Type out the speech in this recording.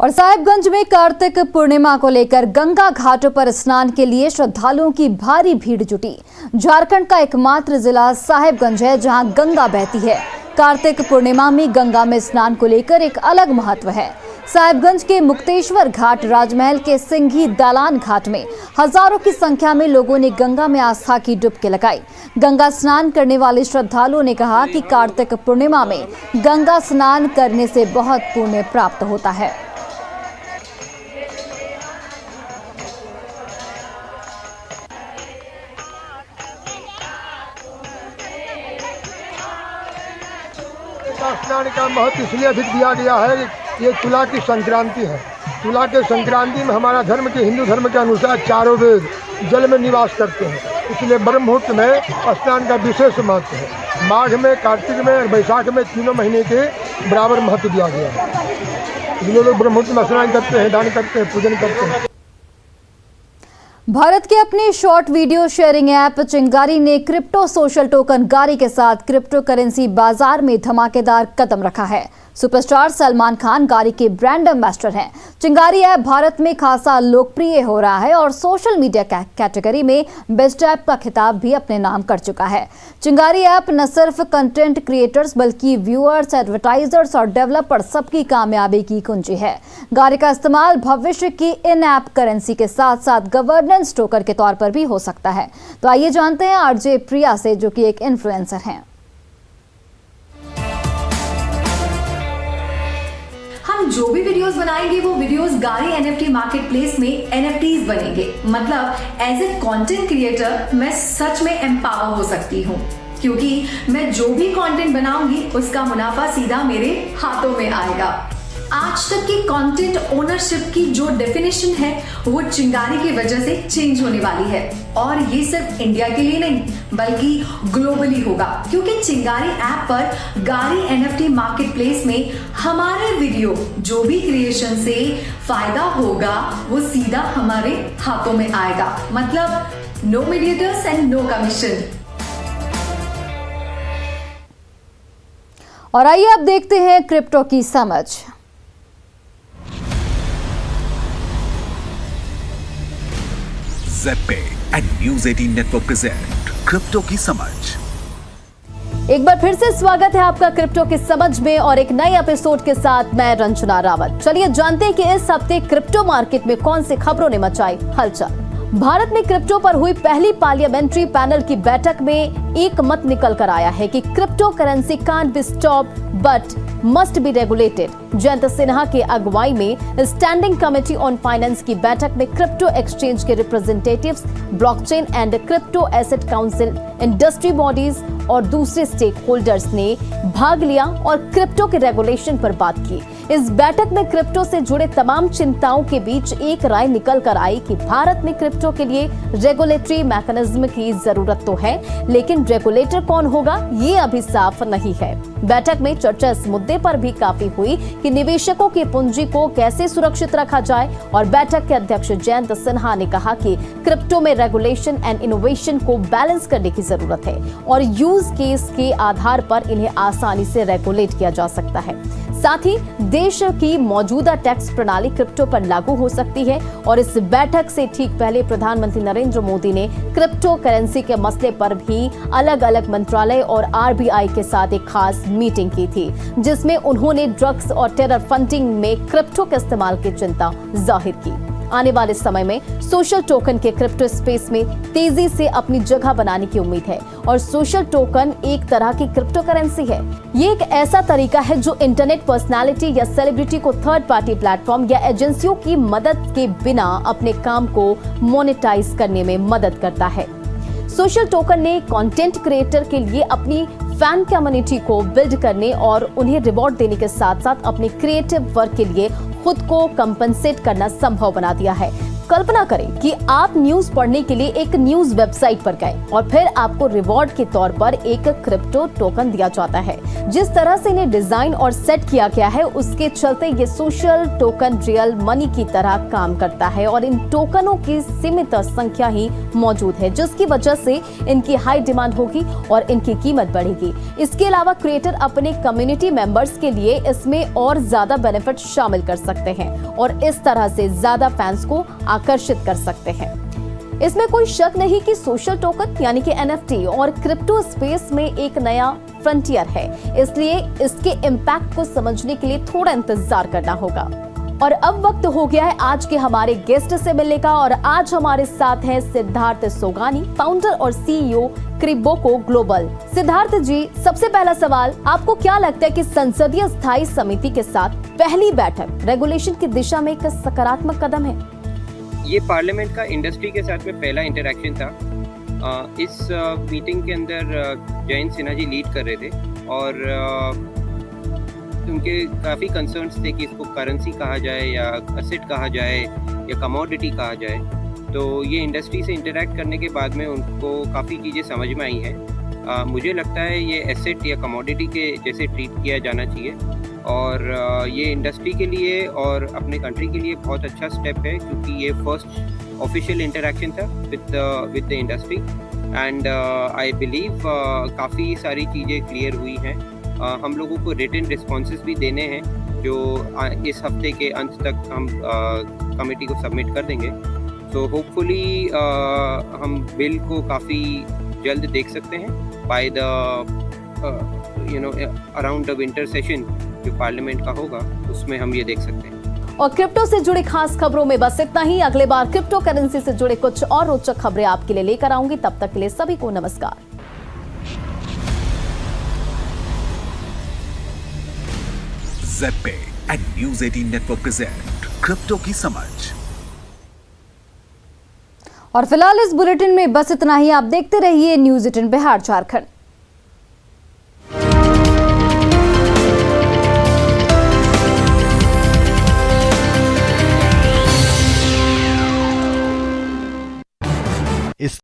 और साहिबगंज में कार्तिक पूर्णिमा को लेकर गंगा घाटों पर स्नान के लिए श्रद्धालुओं की भारी भीड़ जुटी। झारखंड का एकमात्र जिला साहिबगंज है जहां गंगा बहती है। कार्तिक पूर्णिमा में गंगा में स्नान को लेकर एक अलग महत्व है। साहिबगंज के मुक्तेश्वर घाट, राजमहल के सिंघी दालान घाट में हजारों की संख्या में लोगों ने गंगा में आस्था की डुबकी लगाई। गंगा स्नान करने वाले श्रद्धालुओं ने कहा कि कार्तिक पूर्णिमा में गंगा स्नान करने से बहुत पुण्य प्राप्त होता है। स्नान का महत्व इसलिए अधिक दिया गया है, ये तुला की संक्रांति है। तुला के संक्रांति में हमारा धर्म के हिंदू धर्म के अनुसार चारों वेद जल में निवास करते हैं, इसलिए ब्रह्म मुहूर्त में स्नान का विशेष महत्व है। माघ में, कार्तिक में और बैसाख में तीनों महीने के बराबर महत्व दिया गया है। इसलिए लोग ब्रह्म मुहूर्त में स्नान करते हैं, दान करते हैं, पूजन करते हैं। भारत के अपने शॉर्ट वीडियो शेयरिंग ऐप चिंगारी ने क्रिप्टो सोशल टोकन गारी के साथ क्रिप्टो करेंसी बाजार में धमाकेदार कदम रखा है। सुपरस्टार सलमान खान गारी के ब्रांड एम्बेसडर हैं। चिंगारी ऐप भारत में खासा लोकप्रिय हो रहा है और सोशल मीडिया कैटेगरी में बेस्ट ऐप का खिताब भी अपने नाम कर चुका है। चिंगारी ऐप न सिर्फ कंटेंट क्रिएटर्स बल्कि व्यूअर्स, एडवर्टाइजर्स और डेवलपर्स सबकी कामयाबी की कुंजी है। गारी का इस्तेमाल भविष्य की इन ऐप करेंसी के साथ साथ गवर्नेंस टोकन के तौर पर भी हो सकता है। तो आइए जानते हैं आरजे प्रिया से, जो कि एक इन्फ्लुएंसर हैं। हम जो भी वीडियोस बनाएंगे वो वीडियोस गारी एनएफटी मार्केट प्लेस में एनएफटीज बनेंगे। मतलब एज ए कंटेंट क्रिएटर मैं सच में एम्पावर हो सकती हूँ, क्योंकि मैं जो भी कंटेंट बनाऊंगी उसका मुनाफा सीधा मेरे हाथों में आएगा। आज तक की कंटेंट ओनरशिप की जो डेफिनेशन है वो चिंगारी की वजह से चेंज होने वाली है, और ये सिर्फ इंडिया के लिए नहीं बल्कि ग्लोबली होगा, क्योंकि चिंगारी ऐप पर गारी एनएफटी मार्केट प्लेस में हमारे वीडियो जो भी क्रिएशन से फायदा होगा वो सीधा हमारे हाथों में आएगा। मतलब no mediators and no commission. और आइए अब देखते हैं क्रिप्टो की समझ। Z and News 18 network present crypto की समझ। एक बार फिर से स्वागत है आपका क्रिप्टो की समझ में और एक नए एपिसोड के साथ मैं रंजना रावत। चलिए जानते हैं कि इस हफ्ते क्रिप्टो मार्केट में कौन सी खबरों ने मचाई हलचल। भारत में क्रिप्टो पर हुई पहली पार्लियामेंट्री पैनल की बैठक में एक मत निकल कर आया है कि crypto currency can't be stopped but must be regulated. Jayant Sinha की अगुवाई में स्टैंडिंग कमेटी ऑन फाइनेंस की बैठक में क्रिप्टो एक्सचेंज के representatives, blockchain and crypto asset council, industry bodies और दूसरे स्टेक होल्डर्स ने भाग लिया और क्रिप्टो के रेगुलेशन पर बात की। इस बैठक में क्रिप्टो से जुड़े तमाम चिंताओं के बीच एक राय निकल कर आई कि भारत में क्रिप्टो के लिए रेगुलेटरी मैकेनिज्म की जरूरत तो है, लेकिन रेगुलेटर कौन होगा ये अभी साफ नहीं है। बैठक में चर्चा इस मुद्दे पर भी काफी हुई कि निवेशकों की पूंजी को कैसे सुरक्षित रखा जाए, और बैठक के अध्यक्ष जयंत सिन्हा ने कहा कि क्रिप्टो में रेगुलेशन एंड इनोवेशन को बैलेंस करने की जरूरत है और यूज केस के आधार पर इन्हें आसानी से रेगुलेट किया जा सकता है। साथ ही देश की मौजूदा टैक्स प्रणाली क्रिप्टो पर लागू हो सकती है, और इस बैठक से ठीक पहले प्रधानमंत्री नरेंद्र मोदी ने क्रिप्टो करेंसी के मसले पर भी अलग अलग मंत्रालय और आरबीआई के साथ एक खास मीटिंग की थी, जिसमें उन्होंने ड्रग्स और टेरर फंडिंग में क्रिप्टो के इस्तेमाल की चिंता जाहिर की। आने वाले समय में सोशल टोकन के क्रिप्टो स्पेस में तेजी से अपनी जगह बनाने की उम्मीद है, और सोशल टोकन एक तरह की क्रिप्टो करेंसी है। ये एक ऐसा तरीका है जो इंटरनेट पर्सनालिटी या सेलिब्रिटी को थर्ड पार्टी प्लेटफॉर्म या एजेंसियों की मदद के बिना अपने काम को मोनेटाइज करने में मदद करता है। सोशल टोकन ने कंटेंट क्रिएटर के लिए अपनी फैन कम्युनिटी को बिल्ड करने और उन्हें रिवॉर्ड देने के साथ साथ अपने क्रिएटिव वर्क के लिए खुद को कंपनसेट करना संभव बना दिया है। कल्पना करें कि आप न्यूज पढ़ने के लिए एक न्यूज वेबसाइट पर गए और फिर आपको रिवॉर्ड के तौर पर एक क्रिप्टो टोकन दिया जाता है। जिस तरह से इन्हें डिजाइन और सेट किया गया है उसके चलते ये सोशल टोकन रियल मनी की तरह काम करता है और इन टोकनों की सीमित संख्या ही मौजूद है, जिसकी वजह से इनकी हाई डिमांड होगी और इनकी कीमत बढ़ेगी। इसके अलावा क्रिएटर अपने कम्युनिटी मेंबर्स के लिए इसमें और ज्यादा बेनिफिट शामिल कर सकते हैं और इस तरह से ज्यादा फैंस को आकर्षित कर सकते हैं। इसमें कोई शक नहीं कि सोशल टोकन यानी कि NFT और क्रिप्टो स्पेस में एक नया फ्रंटियर है, इसलिए इसके इम्पैक्ट को समझने के लिए थोड़ा इंतजार करना होगा। और अब वक्त हो गया है आज के हमारे गेस्ट से मिलने का और आज हमारे साथ हैं सिद्धार्थ सोगानी, फाउंडर और CEO क्रिबोको ग्लोबल। सिद्धार्थ जी, सबसे पहला सवाल, आपको क्या लगता है कि संसदीय स्थायी समिति के साथ पहली बैठक रेगुलेशन की दिशा में एक सकारात्मक कदम है? ये पार्लियामेंट का इंडस्ट्री के साथ में पहला इंटरेक्शन था। इस मीटिंग के अंदर जयंत सिन्हा जी लीड कर रहे थे और उनके काफ़ी कंसर्न्स थे कि इसको करेंसी कहा जाए या असेट कहा जाए या कमोडिटी कहा जाए। तो ये इंडस्ट्री से इंटरेक्ट करने के बाद में उनको काफ़ी चीज़ें समझ में आई हैं। मुझे लगता है ये एसेट या कमोडिटी के जैसे ट्रीट किया जाना चाहिए और ये इंडस्ट्री के लिए और अपने कंट्री के लिए बहुत अच्छा स्टेप है, क्योंकि ये फर्स्ट ऑफिशियल इंटरेक्शन था with the industry and I believe काफ़ी सारी चीज़ें क्लियर हुई हैं। हम लोगों को रिटन रिस्पॉन्सेस भी देने हैं जो इस हफ्ते के अंत तक हम कमेटी को सबमिट कर देंगे। तो होपफुली हम बिल को काफ़ी जल्द देख सकते हैं by the around the winter session जो पार्लियामेंट का होगा, उसमें हम ये देख सकते हैं। और क्रिप्टो से जुड़ी खास खबरों में बस इतना ही। अगले बार क्रिप्टो करेंसी से जुड़े कुछ और रोचक खबरें आपके लिए लेकर आऊंगी। तब तक के लिए सभी को नमस्कार। Z and News 18 network present crypto की समझ। और फिलहाल इस बुलेटिन में बस इतना ही। आप देखते रहिए न्यूज़ 18 बिहार झारखंड।